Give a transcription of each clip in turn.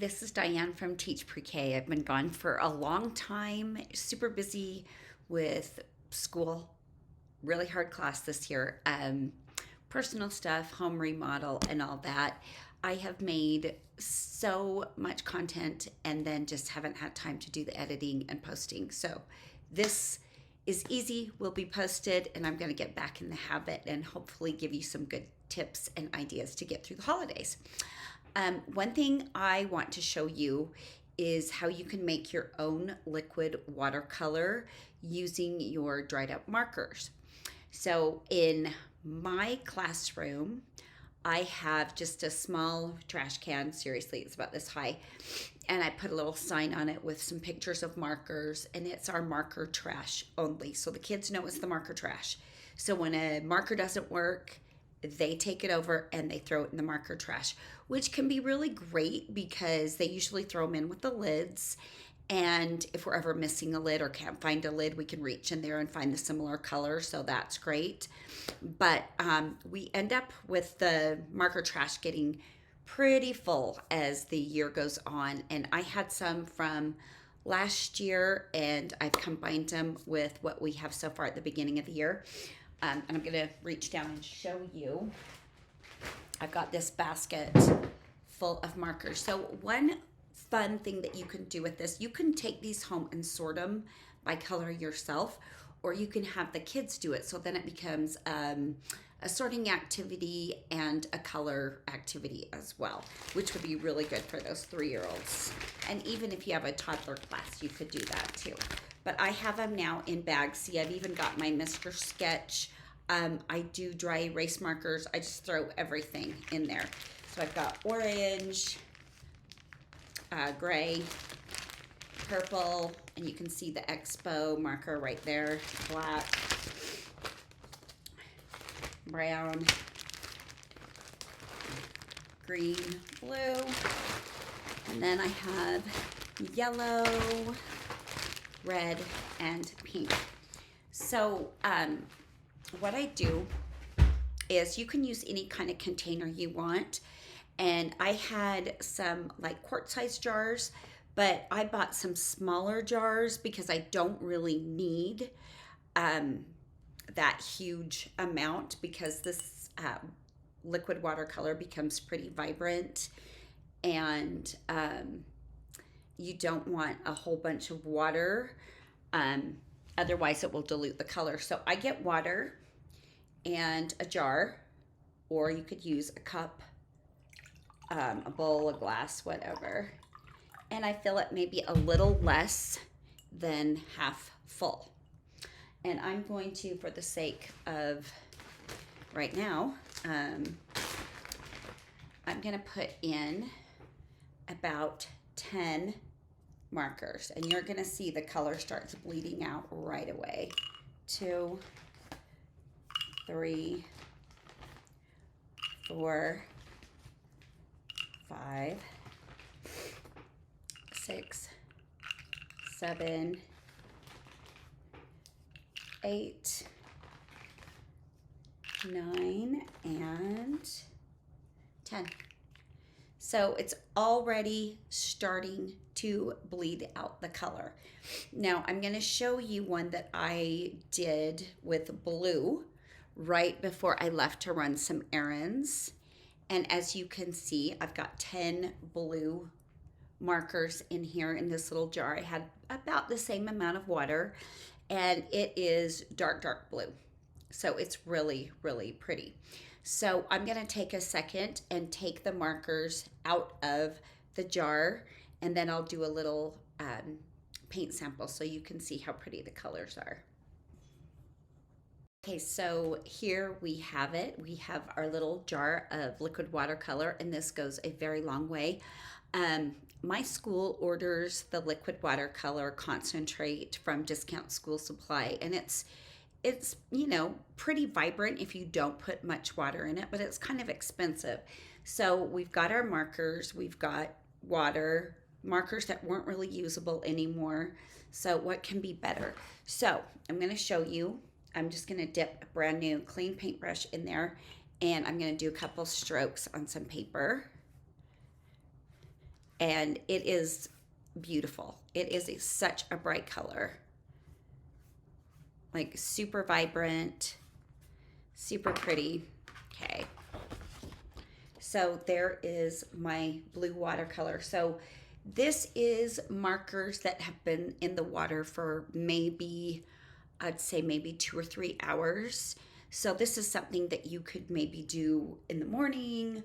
This is Diane from Teach Pre-K. I've been gone for a long time, super busy with school, really hard class this year, personal stuff, home remodel, and all that. I have made so much content and then just haven't had time to do the editing and posting. So this is easy, will be posted, and I'm going to get back in the habit and hopefully give you some good tips and ideas to get through the holidays. One thing I want to show you is how you can make your own liquid watercolor using your dried up markers. So in my classroom, I have just a small trash can. Seriously, it's about this high. And I put a little sign on it with some pictures of markers, and it's our marker trash only. So the kids know it's the marker trash. So when a marker doesn't work, they take it over and they throw it in the marker trash, which can be really great because they usually throw them in with the lids. And if we're ever missing a lid or can't find a lid, we can reach in there and find the similar color. So that's great. But we end up with the marker trash getting pretty full as the year goes on. And I had some from last year and I've combined them with what we have so far at the beginning of the year. And I'm going to reach down and show you. I've got this basket full of markers. So one fun thing that you can do with this, you can take these home and sort them by color yourself, or you can have the kids do it. So then it becomes a sorting activity and a color activity as well, which would be really good for those 3-year-olds. And even if you have a toddler class, you could do that too. But I have them now in bags. See, I've even got my Mr. Sketch. I do dry erase markers. I just throw everything in there. So I've got orange, gray, purple, and you can see the Expo marker right there, black, brown, green, blue, and then I have yellow, red, and pink. So what I do is you can use any kind of container you want. And I had some like quart-sized jars, but I bought some smaller jars because I don't really need that huge amount, because this liquid watercolor becomes pretty vibrant, and you don't want a whole bunch of water, otherwise it will dilute the color. So I get water and a jar, or you could use a cup, a bowl, a glass, whatever, and I fill it maybe a little less than half full. And I'm going to, for the sake of right now, I'm going to put in about 10 markers, and you're going to see the color starts bleeding out right away. 2, 3, 4, 5, 6, 7, 8, 9, and 10. So it's already starting to bleed out the color. Now I'm going to show you one that I did with blue right before I left to run some errands. And as you can see, I've got 10 blue markers in here in this little jar. I had about the same amount of water, and it is dark, dark blue. So it's really, really pretty. So I'm going to take a second and take the markers out of the jar, and then I'll do a little paint sample so you can see how pretty the colors are. Okay, so here we have it. We have our little jar of liquid watercolor, and this goes a very long way. My school orders the liquid watercolor concentrate from Discount School Supply, and it's you know, pretty vibrant if you don't put much water in it, but it's kind of expensive. So we've got our markers, we've got water, markers that weren't really usable anymore. So what can be better? So I'm going to show you. I'm just going to dip a brand new clean paintbrush in there, and I'm going to do a couple strokes on some paper. and it is beautiful. It is such a bright color, like super vibrant, super pretty. Okay. So there is my blue watercolor. So this is markers that have been in the water for maybe, I'd say maybe 2 or 3 hours. So this is something that you could maybe do in the morning,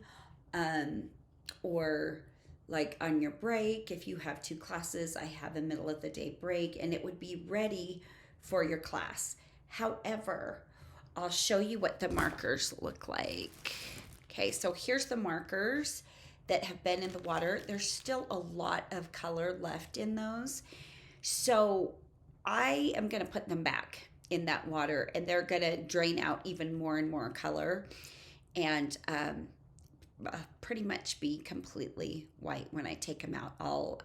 or like on your break. If you have 2 classes, I have a middle of the day break, and it would be ready for your class. However, I'll show you what the markers look like. Okay, so here's the markers that have been in the water. There's still a lot of color left in those. So I am going to put them back in that water, and they're going to drain out even more and more color, and pretty much be completely white when I take them out. I'll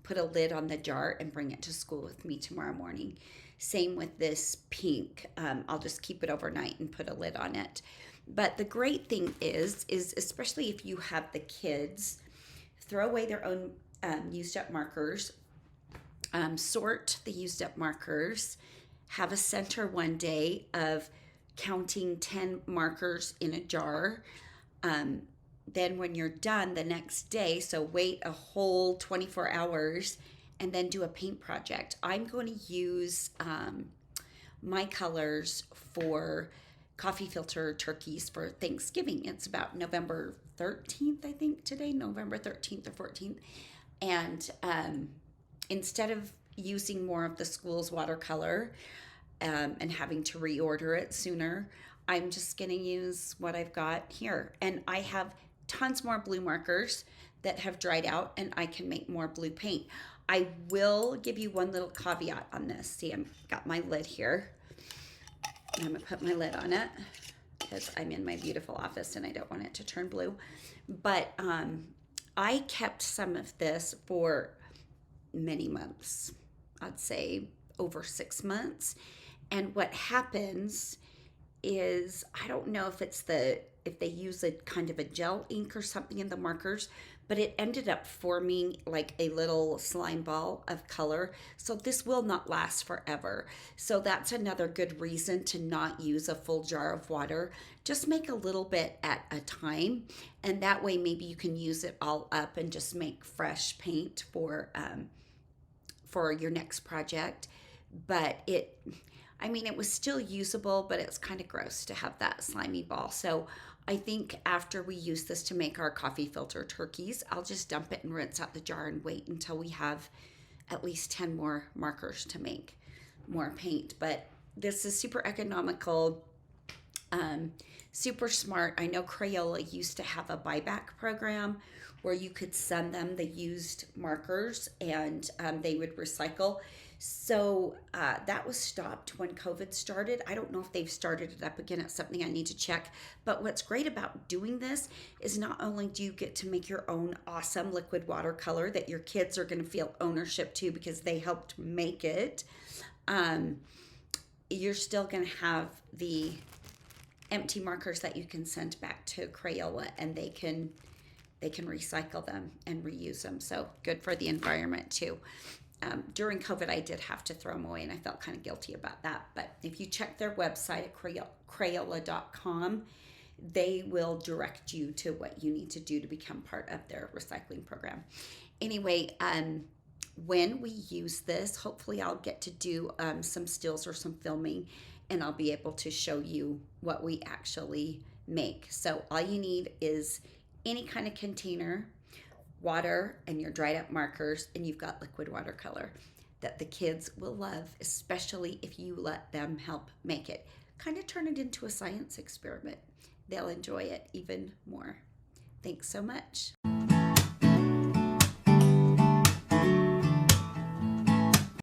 put a lid on the jar and bring it to school with me tomorrow morning. Same with this pink. I'll just keep it overnight and put a lid on it. But the great thing is especially if you have the kids, throw away their own used up markers, sort the used up markers, have a center one day of counting 10 markers in a jar. Then when you're done the next day, so wait a whole 24 hours and then do a paint project. I'm going to use my colors for coffee filter turkeys for Thanksgiving. It's about November 13th, I think today, November 13th or 14th. And instead of using more of the school's watercolor and having to reorder it sooner, I'm just going to use what I've got here. And I have tons more blue markers that have dried out, and I can make more blue paint. I will give you one little caveat on this. See, I've got my lid here. And I'm going to put my lid on it because I'm in my beautiful office and I don't want it to turn blue. But I kept some of this for many months. I'd say over 6 months. And what happens is, I don't know if it's if they use a kind of a gel ink or something in the markers, but it ended up forming like a little slime ball of color. So this will not last forever. So that's another good reason to not use a full jar of water. Just make a little bit at a time, and that way maybe you can use it all up and just make fresh paint for your next project. But it was still usable, but it's kind of gross to have that slimy ball. So I think after we use this to make our coffee filter turkeys, I'll just dump it and rinse out the jar and wait until we have at least 10 more markers to make more paint. But this is super economical, super smart. I know Crayola used to have a buyback program where you could send them the used markers and they would recycle. So that was stopped when COVID started. I don't know if they've started it up again. It's something I need to check. But what's great about doing this is not only do you get to make your own awesome liquid watercolor that your kids are going to feel ownership to because they helped make it, you're still going to have the empty markers that you can send back to Crayola, and they can recycle them and reuse them. So good for the environment too. During COVID, I did have to throw them away, and I felt kind of guilty about that. But if you check their website at Crayola.com, they will direct you to what you need to do to become part of their recycling program. Anyway, when we use this, hopefully I'll get to do some stills or some filming, and I'll be able to show you what we actually make. So all you need is any kind of container, water, and your dried up markers, and you've got liquid watercolor that the kids will love, especially if you let them help make it. Kind of turn it into a science experiment. They'll enjoy it even more. Thanks so much.